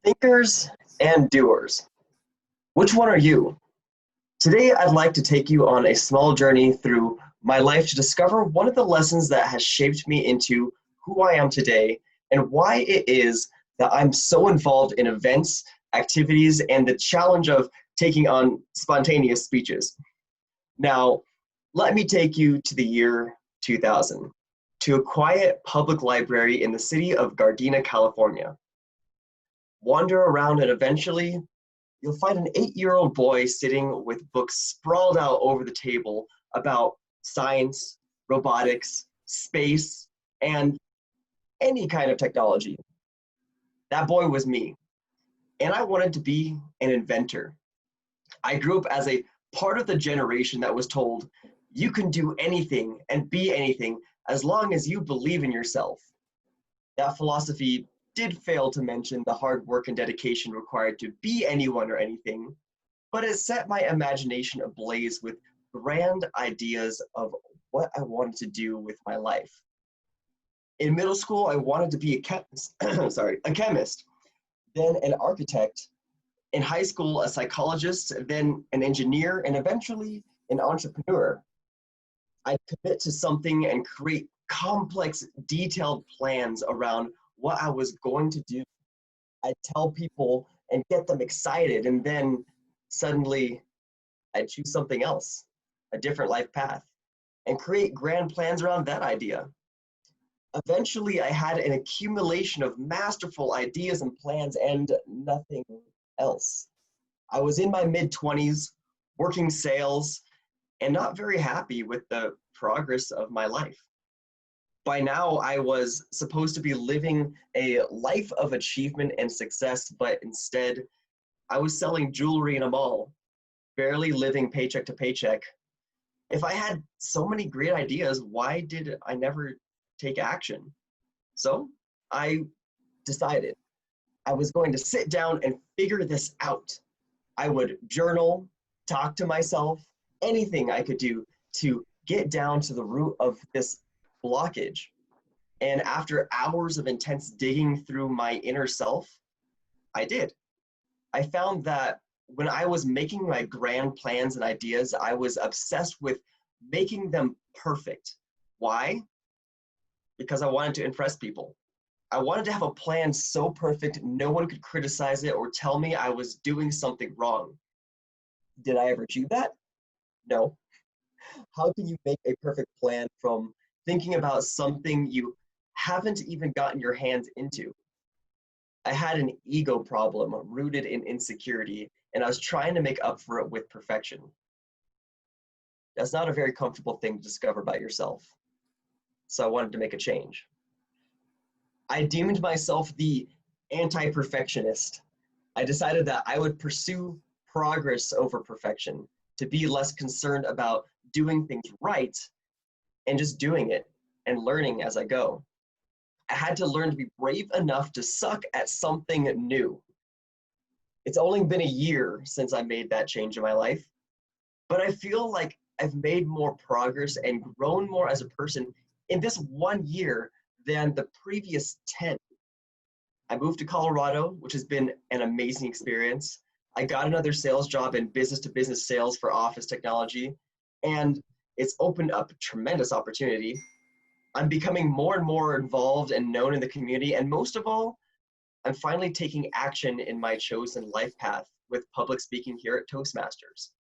Thinkers and doers. Which one are you? Today, I'd like to take you on a small journey through my life to discover one of the lessons that has shaped me into who I am today and why it is that I'm so involved in events, activities, and the challenge of taking on spontaneous speeches. Now, let me take you to the year 2000, to a quiet public library in the city of Gardena, California. Wander around and eventually you'll find an 8-year-old boy sitting with books sprawled out over the table about science, robotics, space, and any kind of technology. That boy was me, and I wanted to be an inventor. I grew up as a part of the generation that was told, you can do anything and be anything as long as you believe in yourself. That philosophy did fail to mention the hard work and dedication required to be anyone or anything, but it set my imagination ablaze with grand ideas of what I wanted to do with my life. In middle school, I wanted to be a chemist, a chemist, then an architect. In high school, a psychologist, then an engineer, and eventually an entrepreneur. I'd commit to something and create complex, detailed plans around what I was going to do. I'd tell people and get them excited, and then suddenly I'd choose something else, a different life path, and create grand plans around that idea. Eventually, I had an accumulation of masterful ideas and plans and nothing else. I was in my mid-20s, working sales, and not very happy with the progress of my life. By now, I was supposed to be living a life of achievement and success, but instead, I was selling jewelry in a mall, barely living paycheck to paycheck. If I had so many great ideas, why did I never take action? So I decided I was going to sit down and figure this out. I would journal, talk to myself, anything I could do to get down to the root of this blockage. And after hours of intense digging through my inner self, I did. I found that when I was making my grand plans and ideas, I was obsessed with making them perfect. Why? Because I wanted to impress people. I wanted to have a plan so perfect no one could criticize it or tell me I was doing something wrong. Did I ever achieve that? No. How can you make a perfect plan from thinking about something you haven't even gotten your hands into? I had an ego problem rooted in insecurity, and I was trying to make up for it with perfection. That's not a very comfortable thing to discover about yourself. So I wanted to make a change. I deemed myself the anti-perfectionist. I decided that I would pursue progress over perfection, to be less concerned about doing things right and just doing it and learning as I go. I had to learn to be brave enough to suck at something new. It's only been a year since I made that change in my life, but I feel like I've made more progress and grown more as a person in this 1 year than the previous 10. I moved to Colorado, which has been an amazing experience. I got another sales job in business to business sales for office technology, and it's opened up a tremendous opportunity. I'm becoming more and more involved and known in the community, and most of all, I'm finally taking action in my chosen life path with public speaking here at Toastmasters.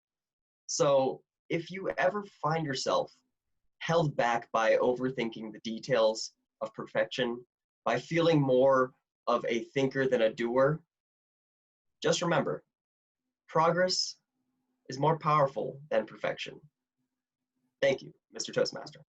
So if you ever find yourself held back by overthinking the details of perfection, by feeling more of a thinker than a doer, just remember, progress is more powerful than perfection. Thank you, Mr. Toastmaster.